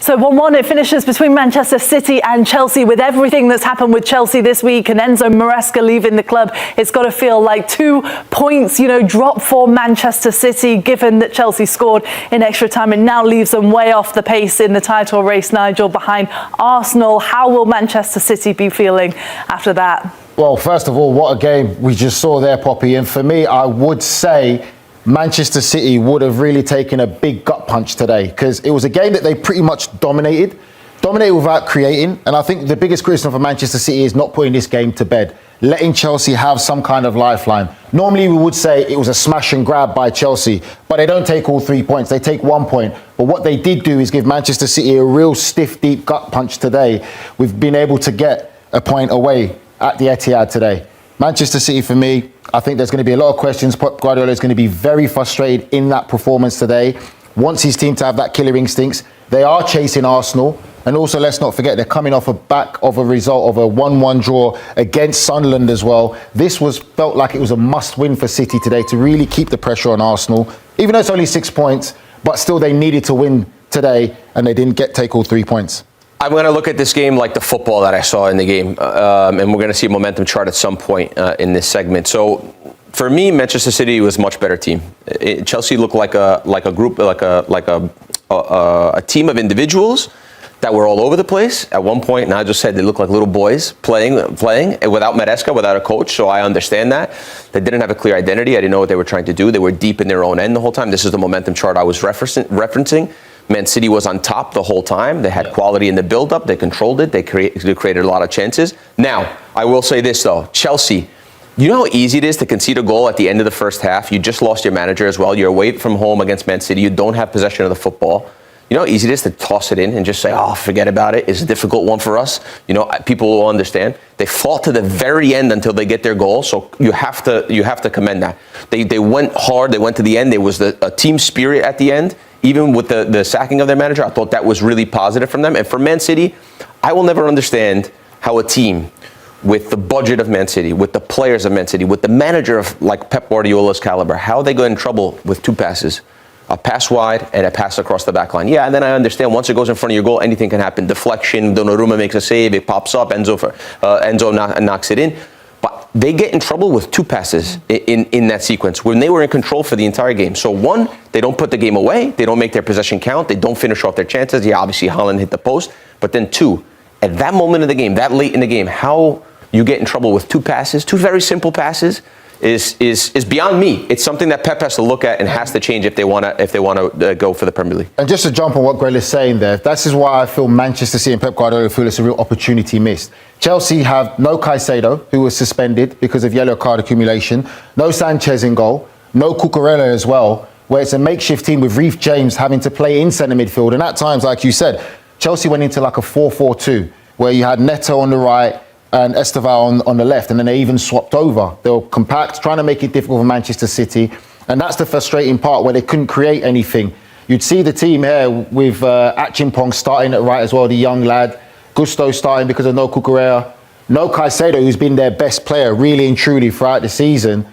So 1-1 it finishes between Manchester City and Chelsea. With everything that's happened with Chelsea this week and Enzo Maresca leaving the club, it's got to feel like 2 points, drop for Manchester City, given that Chelsea scored in extra time. It now leaves them way off the pace in the title race, Nigel, behind Arsenal. How will Manchester City be feeling after that? Well, first of all, what a game we just saw there, Poppy. And for me, I would say Manchester City would have really taken a big gut punch today, because it was a game that they pretty much dominated without creating. And I think the biggest criticism for Manchester City is not putting this game to bed, letting Chelsea have some kind of lifeline. Normally we would say it was a smash and grab by Chelsea, but they don't take all 3 points, they take 1 point. But what they did do is give Manchester City a real stiff, deep gut punch today. We've been able to get a point away at the Etihad today. Manchester City, for me, I think there's going to be a lot of questions. Pep Guardiola is going to be very frustrated in that performance today. Wants his team to have that killer instincts. They are chasing Arsenal. And also, let's not forget, they're coming off a back of a result of a 1-1 draw against Sunderland as well. This felt like it was a must-win for City today to really keep the pressure on Arsenal. Even though it's only 6 points, but still they needed to win today, and they didn't take all 3 points. I'm going to look at this game like the football that I saw in the game, and we're going to see a momentum chart at some point in this segment. So, for me, Manchester City was a much better team. Chelsea looked like a group, like a team of individuals that were all over the place. At one point, and I just said they looked like little boys playing without Maresca, without a coach. So I understand that. They didn't have a clear identity. I didn't know what they were trying to do. They were deep in their own end the whole time. This is the momentum chart I was referencing. Man City was on top the whole time. They had quality in the build-up. They controlled it. They created a lot of chances. Now, I will say this, though. Chelsea, you know how easy it is to concede a goal at the end of the first half? You just lost your manager as well. You're away from home against Man City. You don't have possession of the football. You know how easy it is to toss it in and just say, oh, forget about it. It's a difficult one for us. People will understand. They fought to the very end until they get their goal. So you have to commend that. They went hard. They went to the end. There was a team spirit at the end. Even with the sacking of their manager, I thought that was really positive from them. And for Man City, I will never understand how a team with the budget of Man City, with the players of Man City, with the manager of like Pep Guardiola's caliber, how they got in trouble with 2 passes. A pass wide and a pass across the back line. Yeah, and then I understand once it goes in front of your goal, anything can happen. Deflection, Donnarumma makes a save, it pops up, Enzo knocks it in. But they get in trouble with 2 passes in that sequence when they were in control for the entire game. So 1, they don't put the game away. They don't make their possession count. They don't finish off their chances. Yeah, obviously Haaland hit the post. But then 2, at that moment of the game, that late in the game, how you get in trouble with 2 passes, 2 very simple passes, is beyond me. It's something that Pep has to look at and has to change if they want to go for the Premier League. And just to jump on what Grell is saying there, this is why I feel Manchester City and Pep Guardiola feel it's a real opportunity missed. Chelsea have no Caicedo, who was suspended because of yellow card accumulation, no Sanchez in goal, no Cucurella as well, where it's a makeshift team with Reece James having to play in centre midfield. And at times, like you said, Chelsea went into like a 4-4-2, where you had Neto on the right and Esteval on the left, and then they even swapped over. They were compact, trying to make it difficult for Manchester City, and that's the frustrating part, where they couldn't create anything. You'd see the team here with Achimpong starting at right as well, the young lad, Gusto starting because of no Cucurella, no Caicedo, who's been their best player really and truly throughout the season.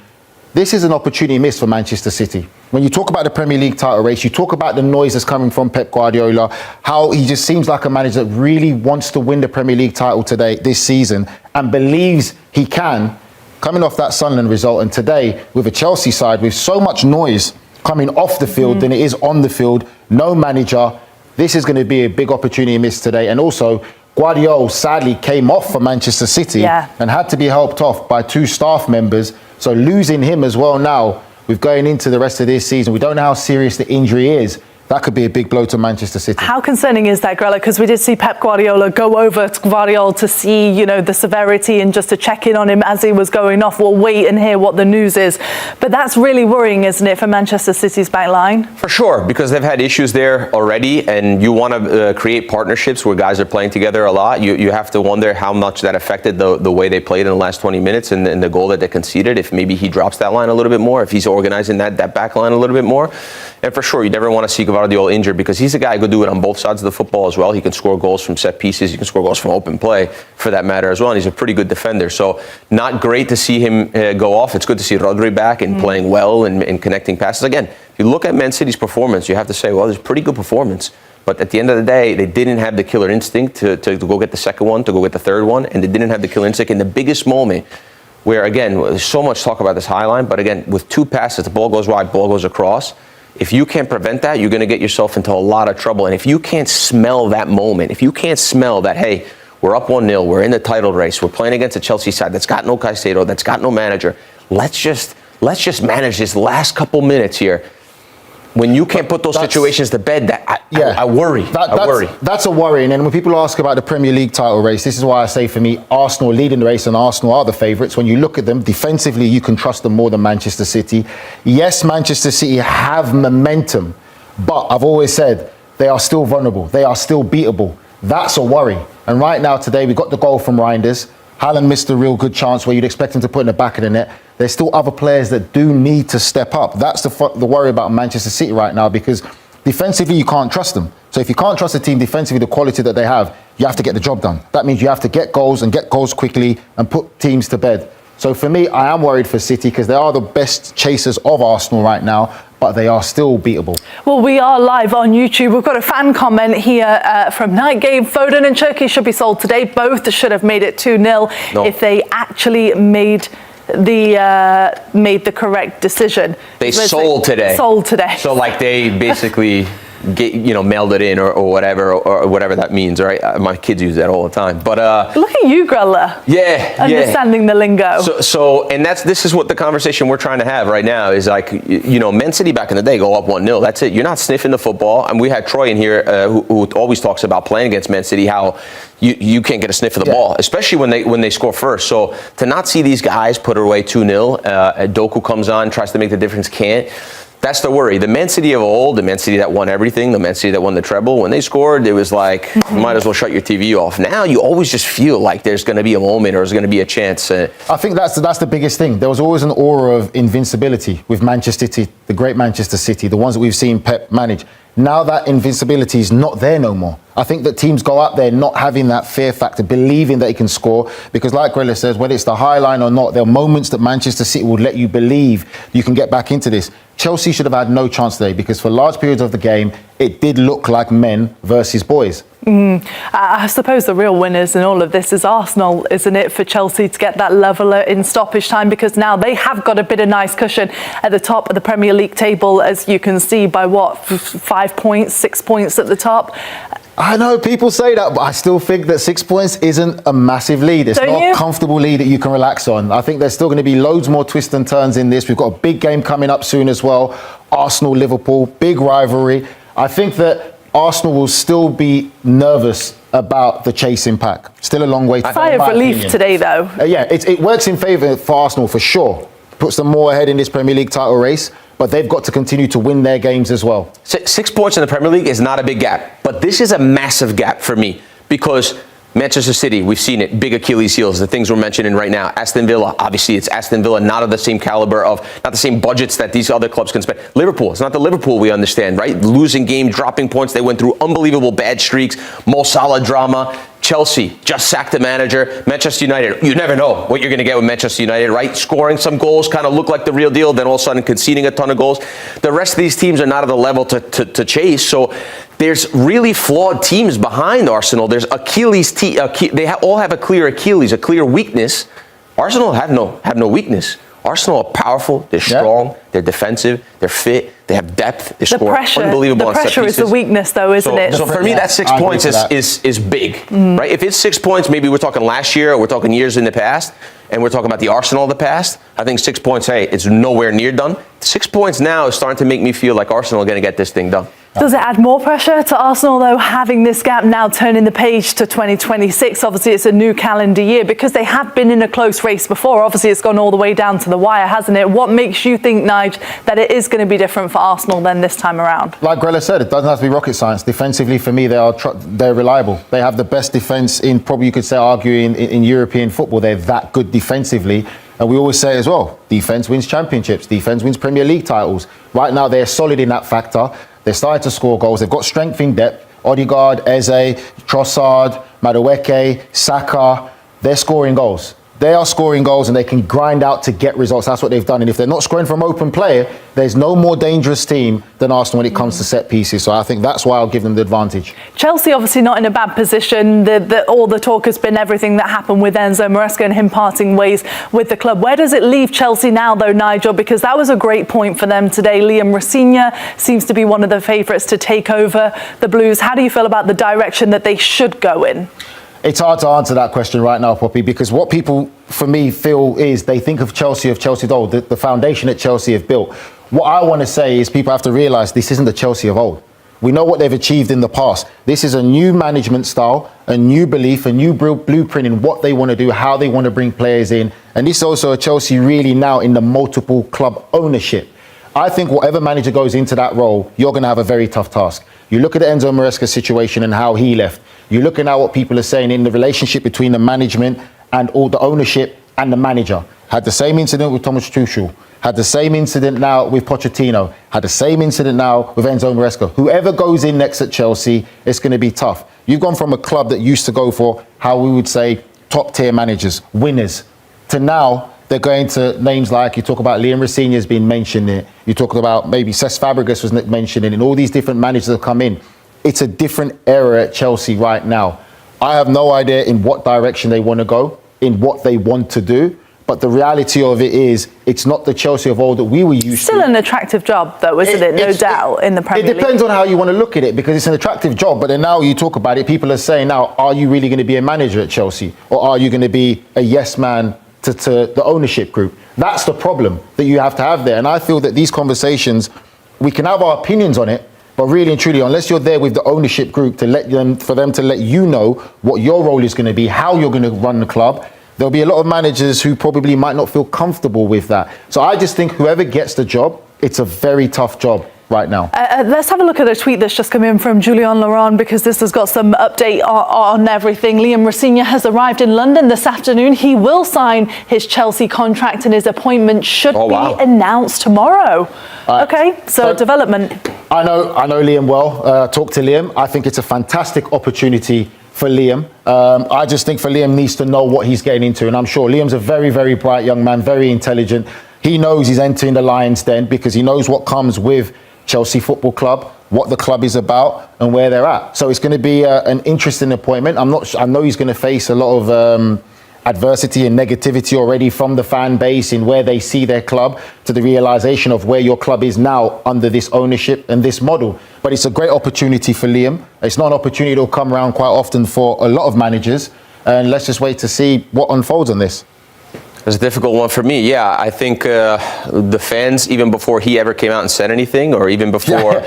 This is an opportunity missed for Manchester City. When you talk about the Premier League title race, you talk about the noise that's coming from Pep Guardiola, how he just seems like a manager that really wants to win the Premier League title this season, and believes he can, coming off that Sunderland result. And today, with a Chelsea side with so much noise coming off the field than it is on the field, no manager, this is going to be a big opportunity missed today. And also, Guardiola sadly came off for Manchester City and had to be helped off by 2 staff members. So losing him as well now, with going into the rest of this season, we don't know how serious the injury is. That could be a big blow to Manchester City. How concerning is that, Grella? Because we did see Pep Guardiola go over to Guardiola to see, the severity and just to check in on him as he was going off. We'll wait and hear what the news is. But that's really worrying, isn't it, for Manchester City's back line? For sure, because they've had issues there already, and you want to create partnerships where guys are playing together a lot. You have to wonder how much that affected the way they played in the last 20 minutes and the goal that they conceded. If maybe he drops that line a little bit more, if he's organizing that back line a little bit more. And for sure, you never want to see Guardiola injured, because he's a guy who could do it on both sides of the football as well. He can score goals from set pieces. He can score goals from open play, for that matter, as well. And he's a pretty good defender. So not great to see him go off. It's good to see Rodri back and playing well and connecting passes. Again, if you look at Man City's performance, you have to say, well, there's a pretty good performance. But at the end of the day, they didn't have the killer instinct to go get the second one, to go get the third one, and they didn't have the killer instinct in the biggest moment where, again, there's so much talk about this high line, but again, with 2 passes, the ball goes wide, ball goes across. If you can't prevent that, you're going to get yourself into a lot of trouble. And if you can't smell that moment, if you can't smell that, hey, we're up 1-0, we're in the title race, we're playing against a Chelsea side that's got no Caicedo, that's got no manager, let's just manage this last couple minutes here. When you can't put those situations to bed, I worry. I worry. That's a worry. And then when people ask about the Premier League title race, this is why I say, for me, Arsenal leading the race, and Arsenal are the favourites. When you look at them defensively, you can trust them more than Manchester City. Yes, Manchester City have momentum, but I've always said they are still vulnerable. They are still beatable. That's a worry. And right now, today, we got the goal from Reinders. Haaland missed a real good chance where you'd expect him to put in the back of the net. There's still other players that do need to step up. That's the worry about Manchester City right now, because defensively you can't trust them. So if you can't trust a team defensively, the quality that they have, you have to get the job done. That means you have to get goals and get goals quickly and put teams to bed. So for me, I am worried for City because they are the best chasers of Arsenal right now, but they are still beatable. Well, we are live on YouTube. We've got a fan comment here from Night Game. Foden and Cherki should be sold today. Both should have made it 2-0 if they actually made the correct decision. They sold today. Sold today. So like they basically mailed it in or whatever that means, right? My kids use that all the time. But look at you, Grella. Yeah, understanding the lingo. So and this is what the conversation we're trying to have right now is like, Man City back in the day go up 1-0. That's it. You're not sniffing the football. And we had Troy in here who always talks about playing against Man City, how you can't get a sniff of the ball, especially when they score first. So to not see these guys put it away 2-0, Doku comes on, tries to make the difference, can't. That's the worry. The Man City of old, the Man City that won everything, the Man City that won the treble, when they scored, it was like, you might as well shut your TV off. Now you always just feel like there's going to be a moment or there's going to be a chance. I think that's the biggest thing. There was always an aura of invincibility with Manchester City, the great Manchester City, the ones that we've seen Pep manage. Now that invincibility is not there no more. I think that teams go out there not having that fear factor, believing that they can score, because like Grella says, whether it's the high line or not, there are moments that Manchester City will let you believe you can get back into this. Chelsea should have had no chance today, because for large periods of the game, it did look like men versus boys. I suppose the real winners in all of this is Arsenal, isn't it, for Chelsea to get that leveller in stoppage time, because now they have got a bit of nice cushion at the top of the Premier League table, as you can see by 5 points, 6 points at the top. I know people say that, but I still think that 6 points isn't a massive lead. It's not a comfortable lead that you can relax on. I think there's still going to be loads more twists and turns in this. We've got a big game coming up soon as well. Arsenal, Liverpool, big rivalry. I think that Arsenal will still be nervous about the chasing pack. Still a long way to go. Sigh of relief today, though. It works in favour for Arsenal for sure. Puts them more ahead in this Premier League title race, but they've got to continue to win their games as well. 6 points in the Premier League is not a big gap, but this is a massive gap for me, because Manchester City, we've seen it, big Achilles heels, the things we're mentioning right now. Aston Villa, obviously it's Aston Villa, not of the same caliber of, not the same budgets that these other clubs can spend. Liverpool, it's not the Liverpool we understand, right? Losing game, dropping points, they went through unbelievable bad streaks, Mo Salah drama. Chelsea just sacked the manager. Manchester United, you never know what you're going to get with Manchester United, right? Scoring some goals, kind of look like the real deal, then all of a sudden conceding a ton of goals. The rest of these teams are not at the level to chase. So there's really flawed teams behind Arsenal. There's Achilles, they all have a clear Achilles, a clear weakness. Arsenal have no weakness. Arsenal are powerful, they're strong, they're defensive, they're fit, they have depth, they score unbelievable on set pieces. The pressure is the weakness, though, isn't it? So for me, that 6 points is big, right? If it's 6 points, maybe we're talking last year or we're talking years in the past, and we're talking about the Arsenal of the past. I think 6 points, it's nowhere near done. 6 points now is starting to make me feel like Arsenal are going to get this thing done. Does it add more pressure to Arsenal, though, having this gap now turning the page to 2026? Obviously, it's a new calendar year, because they have been in a close race before. Obviously, it's gone all the way down to the wire, hasn't it? What makes you think, Nige, that it is going to be different for Arsenal than this time around? Like Grella said, it doesn't have to be rocket science. Defensively, for me, they're reliable. They have the best defence in, probably you could say, arguing in European football. They're that good defensively. And we always say as well, defence wins championships, defence wins Premier League titles. Right now, they're solid in that factor. They're starting to score goals. They've got strength in depth. Odegaard, Eze, Trossard, Madueke, Saka. They're scoring goals. They are scoring goals and they can grind out to get results. That's what they've done. And if they're not scoring from open play, there's no more dangerous team than Arsenal when it comes to set pieces. So I think that's why I'll give them the advantage. Chelsea obviously not in a bad position. All the talk has been everything that happened with Enzo Maresca and him parting ways with the club. Where does it leave Chelsea now, though, Nigel? Because that was a great point for them today. Liam Rossigna seems to be one of the favourites to take over the Blues. How do you feel about the direction that they should go in? It's hard to answer that question right now, Poppy, because what people, for me, feel is they think of Chelsea of old, the foundation that Chelsea have built. What I want to say is people have to realise this isn't the Chelsea of old. We know what they've achieved in the past. This is a new management style, a new belief, a new blueprint in what they want to do, how they want to bring players in. And this is also a Chelsea really now in the multiple club ownership. I think whatever manager goes into that role, you're going to have a very tough task. You look at the Enzo Maresca situation and how he left. You're looking at what people are saying in the relationship between the management and all the ownership and the manager. Had the same incident with Thomas Tuchel. Had the same incident now with Pochettino. Had the same incident now with Enzo Maresca. Whoever goes in next at Chelsea, it's going to be tough. You've gone from a club that used to go for, how we would say, top-tier managers, winners, to now they're going to names like, you talk about Liam Rossigna has been mentioned there. You talk about maybe Cesc Fabregas was mentioned in, and all these different managers that come in. It's a different era at Chelsea right now. I have no idea in what direction they want to go, in what they want to do. But the reality of it is, it's not the Chelsea of old that we were used to. Still an attractive job, though, isn't it? No doubt, in the Premier League. It depends on how you want to look at it, because it's an attractive job. But then now you talk about it, people are saying now, are you really going to be a manager at Chelsea? Or are you going to be a yes man to the ownership group? That's the problem that you have to have there. And I feel that these conversations, we can have our opinions on it, but really and truly, unless you're there with the ownership group for them to let you know what your role is going to be, how you're going to run the club, there'll be a lot of managers who probably might not feel comfortable with that. So I just think whoever gets the job, it's a very tough job right now. Let's have a look at a tweet that's just come in from Julien Laurent, because this has got some update on everything. Liam Rossigna has arrived in London this afternoon. He will sign his Chelsea contract and his appointment should be announced tomorrow. Okay, so development. I know Liam well. Talk to Liam. I think it's a fantastic opportunity for Liam. I just think Liam needs to know what he's getting into, and I'm sure Liam's a very, very bright young man, very intelligent. He knows he's entering the Lions' den because he knows what comes with Chelsea Football Club, what the club is about and where they're at. So it's going to be an interesting appointment. I know he's going to face a lot of adversity and negativity already from the fan base in where they see their club, to the realization of where your club is now under this ownership and this model. But it's a great opportunity for Liam. It's not an opportunity that will come around quite often for a lot of managers. And let's just wait to see what unfolds on this. It's a difficult one for me. Yeah, I think the fans, even before he ever came out and said anything, or even before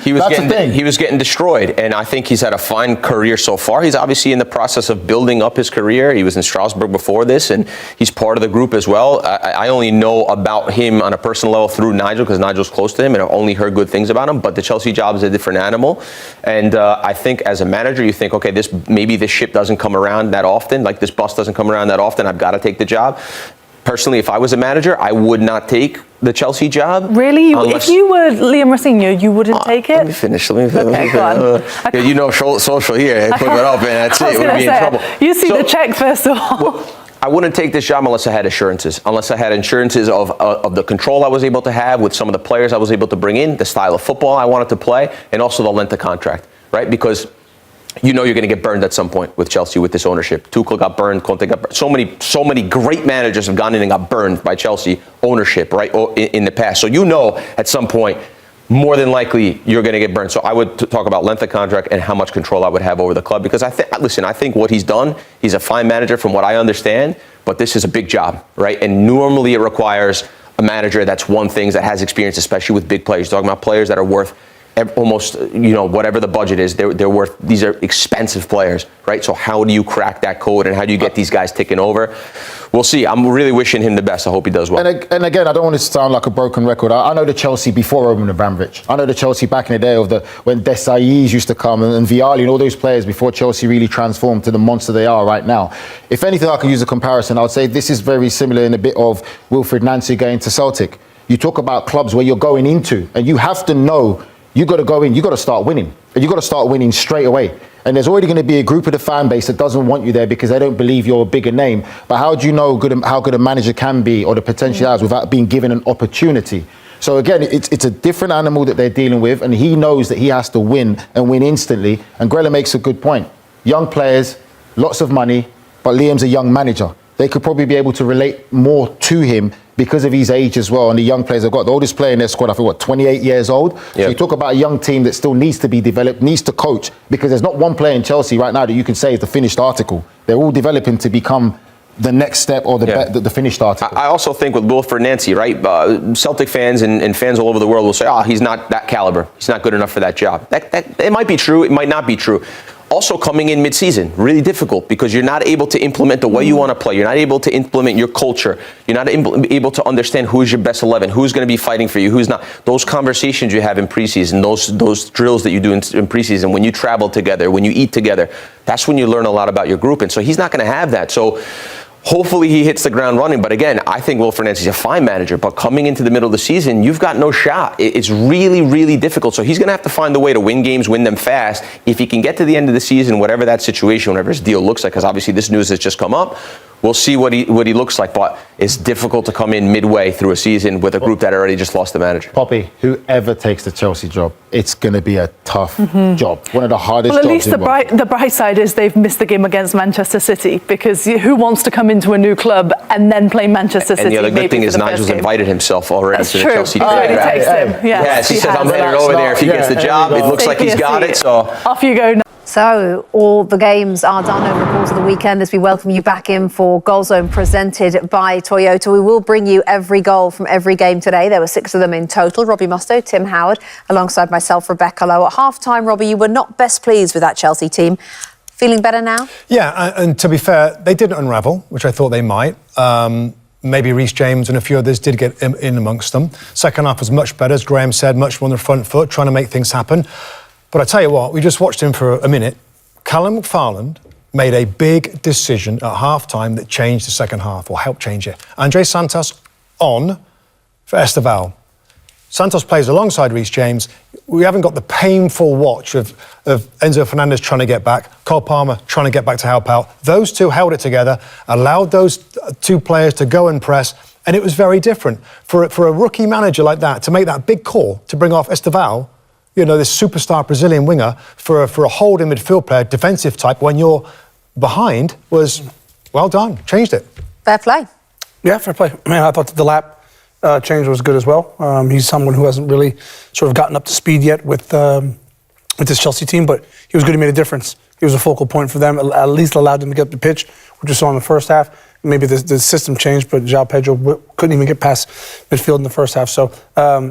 he was getting destroyed. And I think he's had a fine career so far. He's obviously in the process of building up his career. He was in Strasbourg before this, and he's part of the group as well. I only know about him on a personal level through Nigel, because Nigel's close to him, and I've only heard good things about him. But the Chelsea job is a different animal. And I think as a manager, you think, okay, maybe this ship doesn't come around that often. Like, this bus doesn't come around that often. I've got to take the job. Personally, if I was a manager, I would not take the Chelsea job. Really? If you were Liam Rossigna, you wouldn't take it? Let me finish. Okay, go on. Yeah, you know, social here. Put it up, and that's it. We'd be in trouble. You see the check first of all. Well, I wouldn't take this job unless I had assurances. Unless I had assurances of the control I was able to have with some of the players I was able to bring in, the style of football I wanted to play, and also the length of contract, right? Because you know you're going to get burned at some point with Chelsea with this ownership. Tuchel got burned, Conte got burned. So many great managers have gone in and got burned by Chelsea ownership, right, in the past. So you know at some point, more than likely, you're going to get burned. So I would talk about length of contract and how much control I would have over the club. Because I think what he's done, he's a fine manager from what I understand, but this is a big job, right? And normally it requires a manager that's won things, that has experience, especially with big players. You're talking about players that are worth almost, whatever the budget is, they're worth, these are expensive players, right? So how do you crack that code, and how do you get these guys ticking over? We'll see. I'm really wishing him the best. I hope he does well. And again, I don't want to sound like a broken record. I know the Chelsea before Roman Abramovich. I know the Chelsea back in the day when Desai's used to come and Vialli and all those players before Chelsea really transformed to the monster they are right now. If anything, I could use a comparison. I would say this is very similar in a bit of Wilfried Nancy going to Celtic. You talk about clubs where you're going into, and you have to know you got to go in, you got to start winning. And you got to start winning straight away. And there's already going to be a group of the fan base that doesn't want you there because they don't believe you're a bigger name. But how do you know how good a manager can be or the potential has without being given an opportunity? So again, it's a different animal that they're dealing with, and he knows that he has to win and win instantly. And Grella makes a good point. Young players, lots of money, but Liam's a young manager. They could probably be able to relate more to him because of his age as well. And the young players have got the oldest player in their squad, I think, 28 years old. Yep. So you talk about a young team that still needs to be developed, needs to coach, because there's not one player in Chelsea right now that you can say is the finished article. They're all developing to become the next step or the finished article. I also think with Wilfred Nancy, right? Celtic fans and fans all over the world will say, he's not that caliber. He's not good enough for that job. It might be true. It might not be true. Also coming in mid-season, really difficult because you're not able to implement the way you want to play. You're not able to implement your culture. You're not able to understand who's your best 11, who's going to be fighting for you, who's not. Those conversations you have in preseason, those drills that you do in preseason, when you travel together, when you eat together, that's when you learn a lot about your group. And so he's not going to have that. So hopefully he hits the ground running. But again, I think Wilfred Nancy's a fine manager. But coming into the middle of the season, you've got no shot. It's really, really difficult. So he's going to have to find a way to win games, win them fast. If he can get to the end of the season, whatever that situation, whatever his deal looks like, because obviously this news has just come up, we'll see what he looks like. But it's difficult to come in midway through a season with a group that already just lost the manager. Poppy, whoever takes the Chelsea job, it's going to be a tough job. One of the hardest jobs. Well, at least the bright side is they've missed the game against Manchester City, because who wants to come into a new club and then play Manchester City? And the other good thing is Nigel's invited himself already to the Chelsea team. Yes, he says, I'm headed over there. If he gets the job, it looks like he's got it. So off you go. So all the games are done over the course of the weekend as we welcome you back in for Goal Zone presented by Toyota. We will bring you every goal from every game today. There were 6 of them in total. Robbie Mustoe, Tim Howard, alongside myself, Rebecca Lowe. At half-time, Robbie, you were not best pleased with that Chelsea team. Feeling better now? Yeah, and to be fair, they didn't unravel, which I thought they might. Maybe Reece James and a few others did get in amongst them. Second half was much better, as Graham said, much more on the front foot, trying to make things happen. But I tell you what, we just watched him for a minute. Callum McFarland made a big decision at half-time that changed the second half, or helped change it. Andre Santos on for Esteval. Santos plays alongside Reece James. We haven't got the painful watch of Enzo Fernandez trying to get back, Cole Palmer trying to get back to help out. Those two held it together, allowed those 2 players to go and press, and it was very different. For a rookie manager like that, to make that big call to bring off Esteval, you know, this superstar Brazilian winger, for a holding midfield player, defensive type, when you're behind, was well done, changed it. Fair play. Yeah, fair play. Man, I thought the lap change was good as well. He's someone who hasn't really sort of gotten up to speed yet with this Chelsea team, but he was good. He made a difference. He was a focal point for them, at least allowed them to get up the pitch, which we saw in the first half. Maybe the system changed, but João Pedro couldn't even get past midfield in the first half. So,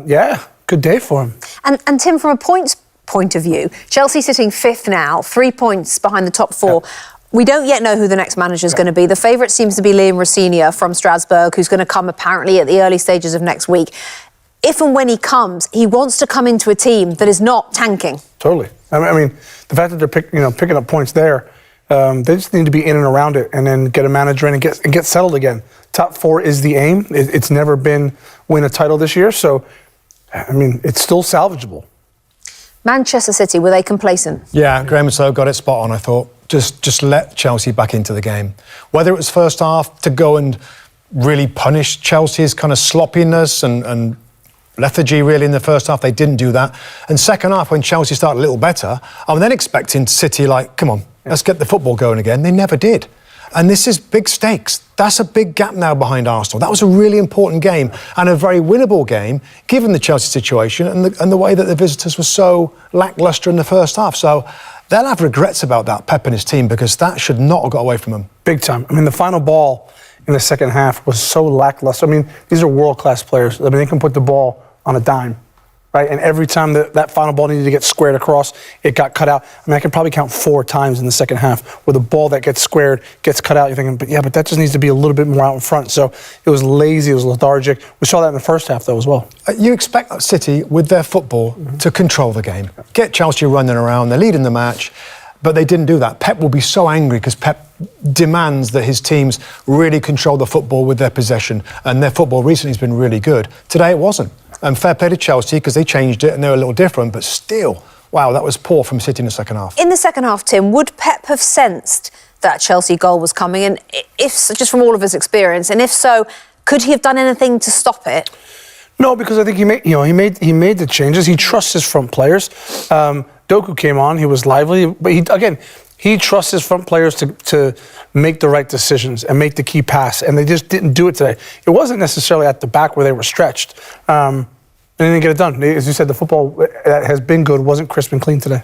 yeah, good day for him. And Tim, from a points point of view, Chelsea sitting 5th now, 3 points behind the top 4. Yeah. We don't yet know who the next manager is going to be. The favourite seems to be Liam Rosenior from Strasbourg, who's going to come apparently at the early stages of next week. If and when he comes, he wants to come into a team that is not tanking. Totally. I mean, the fact that they're picking up points there, they just need to be in and around it, and then get a manager in and get settled again. Top 4 is the aim. It's never been win a title this year, so I mean, it's still salvageable. Manchester City, were they complacent? Yeah, Graham so got it spot on, I thought. Just let Chelsea back into the game. Whether it was first half to go and really punish Chelsea's kind of sloppiness and lethargy really in the first half, they didn't do that. And second half, when Chelsea started a little better, I'm then expecting City come on, let's get the football going again. They never did. And this is big stakes. That's a big gap now behind Arsenal. That was a really important game and a very winnable game, given the Chelsea situation and the way that the visitors were so lacklustre in the first half. So they'll have regrets about that, Pep and his team, because that should not have got away from them. Big time. I mean, the final ball in the second half was so lackluster. I mean, these are world-class players. I mean, they can put the ball on a dime. Right, and every time that final ball needed to get squared across, it got cut out. I mean, I can probably count 4 times in the second half where the ball that gets squared gets cut out. You're thinking, but that just needs to be a little bit more out in front. So it was lazy, it was lethargic. We saw that in the first half, though, as well. You expect City, with their football, to control the game. Get Chelsea running around, they're leading the match, but they didn't do that. Pep will be so angry because Pep demands that his teams really control the football with their possession, and their football recently has been really good. Today it wasn't. And fair play to Chelsea because they changed it and they were a little different, but still, wow, that was poor from City in the second half. In the second half, Tim, would Pep have sensed that Chelsea goal was coming? And if so, just from all of his experience, and if so, could he have done anything to stop it? No, because I think he made the changes. He trusts his front players. Doku came on; he was lively, but he trusts his front players to make the right decisions and make the key pass, and they just didn't do it today. It wasn't necessarily at the back where they were stretched, and they didn't get it done. As you said, the football that has been good wasn't crisp and clean today.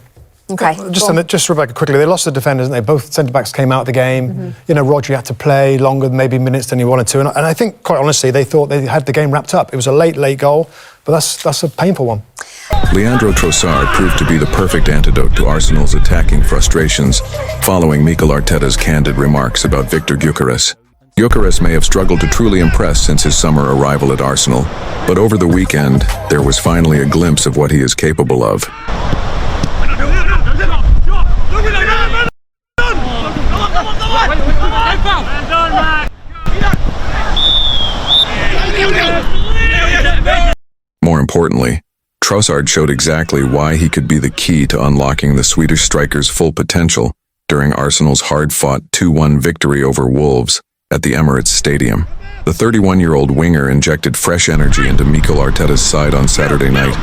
Okay. Just Rebecca, quickly, they lost the defenders, didn't they? Both centre-backs came out of the game. You know, Rodri had to play longer, maybe minutes than he wanted to. And I think, quite honestly, they thought they had the game wrapped up. It was a late goal, but that's a painful one. Leandro Trossard proved to be the perfect antidote to Arsenal's attacking frustrations, following Mikel Arteta's candid remarks about Victor Gyökeres. Gyökeres may have struggled to truly impress since his summer arrival at Arsenal, but over the weekend, there was finally a glimpse of what he is capable of. More importantly, Trossard showed exactly why he could be the key to unlocking the Swedish striker's full potential during Arsenal's hard-fought 2-1 victory over Wolves at the Emirates Stadium. The 31-year-old winger injected fresh energy into Mikel Arteta's side on Saturday night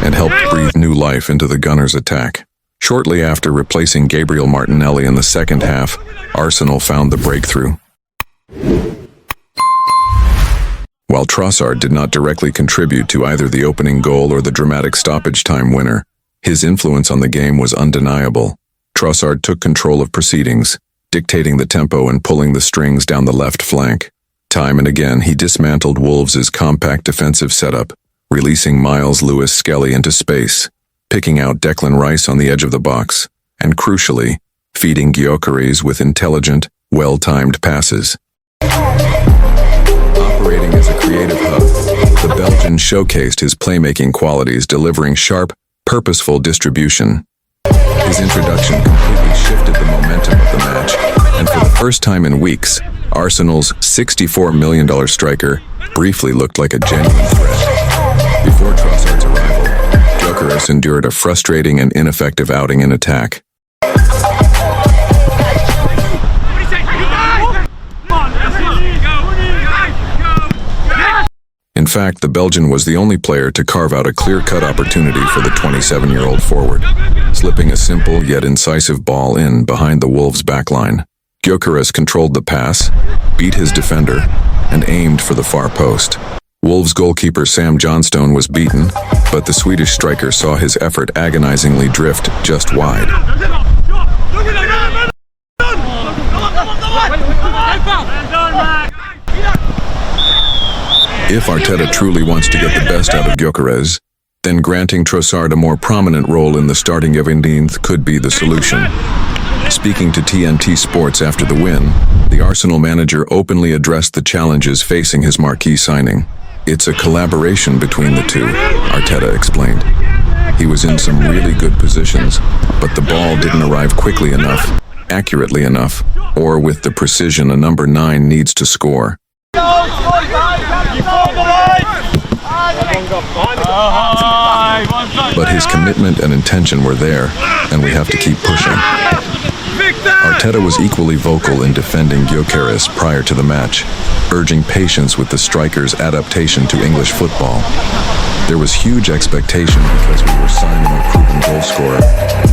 and helped breathe new life into the Gunners' attack. Shortly after replacing Gabriel Martinelli in the second half, Arsenal found the breakthrough. While Trossard did not directly contribute to either the opening goal or the dramatic stoppage time winner, his influence on the game was undeniable. Trossard took control of proceedings, dictating the tempo and pulling the strings down the left flank. Time and again, he dismantled Wolves' compact defensive setup, releasing Miles Lewis-Skelly into space, picking out Declan Rice on the edge of the box, and crucially, feeding Gyökeres with intelligent, well-timed passes. Operating as a creative hub, the Belgian showcased his playmaking qualities, delivering sharp, purposeful distribution. His introduction completely shifted the momentum of the match, and for the first time in weeks, Arsenal's $64 million striker briefly looked like a genuine threat. Before Trossard's arrival, Gyökeres endured a frustrating and ineffective outing in attack. In fact, the Belgian was the only player to carve out a clear-cut opportunity for the 27-year-old forward, slipping a simple yet incisive ball in behind the Wolves' backline. Gyökeres controlled the pass, beat his defender, and aimed for the far post. Wolves goalkeeper Sam Johnstone was beaten, but the Swedish striker saw his effort agonizingly drift just wide. If Arteta truly wants to get the best out of Gyökeres, then granting Trossard a more prominent role in the starting 11th could be the solution. Speaking to TNT Sports after the win, the Arsenal manager openly addressed the challenges facing his marquee signing. It's a collaboration between the two, Arteta explained. He was in some really good positions, but the ball didn't arrive quickly enough, accurately enough, or with the precision a number 9 needs to score. But his commitment and intention were there, and we have to keep pushing. Arteta was equally vocal in defending Gyökeres prior to the match, urging patience with the striker's adaptation to English football. There was huge expectation because we were signing a proven goal scorer,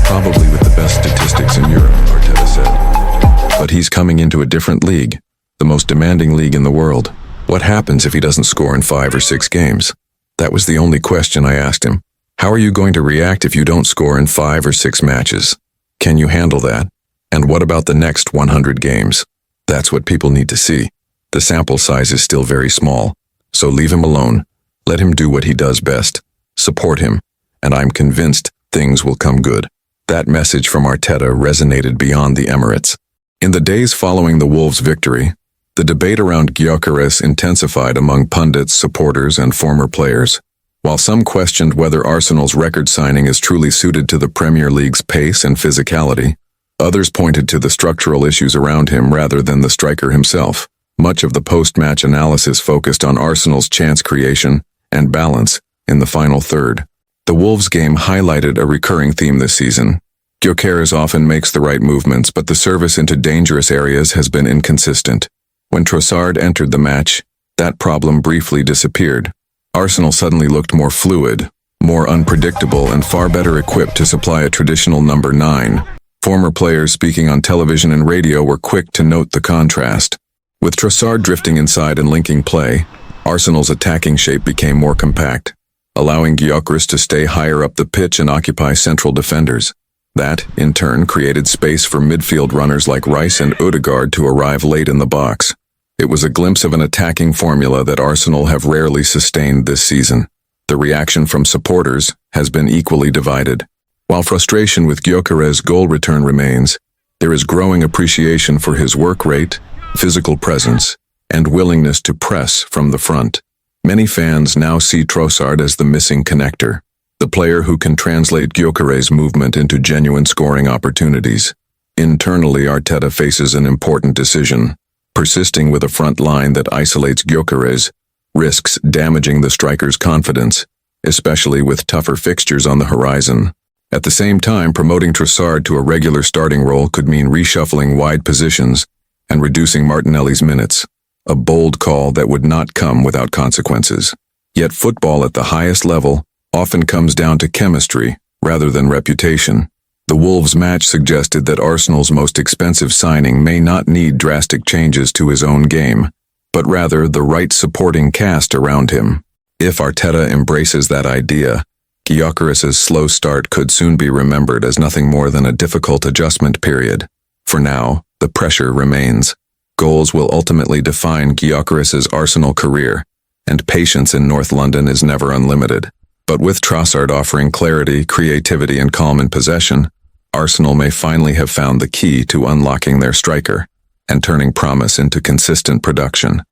probably with the best statistics in Europe, Arteta said. But he's coming into a different league, the most demanding league in the world. What happens if he doesn't score in 5 or 6 games? That was the only question I asked him. How are you going to react if you don't score in 5 or 6 matches? Can you handle that? And what about the next 100 games? That's what people need to see. The sample size is still very small, so leave him alone. Let him do what he does best. Support him, and I'm convinced things will come good. That message from Arteta resonated beyond the Emirates. In the days following the Wolves' victory, the debate around Gyökeres intensified among pundits, supporters, and former players. While some questioned whether Arsenal's record signing is truly suited to the Premier League's pace and physicality, others pointed to the structural issues around him rather than the striker himself. Much of the post-match analysis focused on Arsenal's chance creation and balance in the final third. The Wolves game highlighted a recurring theme this season. Gyökeres often makes the right movements, but the service into dangerous areas has been inconsistent. When Trossard entered the match, that problem briefly disappeared. Arsenal suddenly looked more fluid, more unpredictable, and far better equipped to supply a traditional number 9. Former players speaking on television and radio were quick to note the contrast. With Trossard drifting inside and linking play, Arsenal's attacking shape became more compact, allowing Gyökeres to stay higher up the pitch and occupy central defenders. That, in turn, created space for midfield runners like Rice and Ødegaard to arrive late in the box. It was a glimpse of an attacking formula that Arsenal have rarely sustained this season. The reaction from supporters has been equally divided. While frustration with Gyökeres' goal return remains, there is growing appreciation for his work rate, physical presence, and willingness to press from the front. Many fans now see Trossard as the missing connector, the player who can translate Gyökeres' movement into genuine scoring opportunities. Internally, Arteta faces an important decision. Persisting with a front line that isolates Gyökeres risks damaging the striker's confidence, especially with tougher fixtures on the horizon. At the same time, promoting Trossard to a regular starting role could mean reshuffling wide positions and reducing Martinelli's minutes, a bold call that would not come without consequences. Yet football at the highest level often comes down to chemistry rather than reputation. The Wolves match suggested that Arsenal's most expensive signing may not need drastic changes to his own game, but rather the right supporting cast around him. If Arteta embraces that idea, Gyökeres' slow start could soon be remembered as nothing more than a difficult adjustment period. For now, the pressure remains. Goals will ultimately define Gyökeres' Arsenal career, and patience in North London is never unlimited. But with Trossard offering clarity, creativity, and calm in possession, Arsenal may finally have found the key to unlocking their striker and turning promise into consistent production.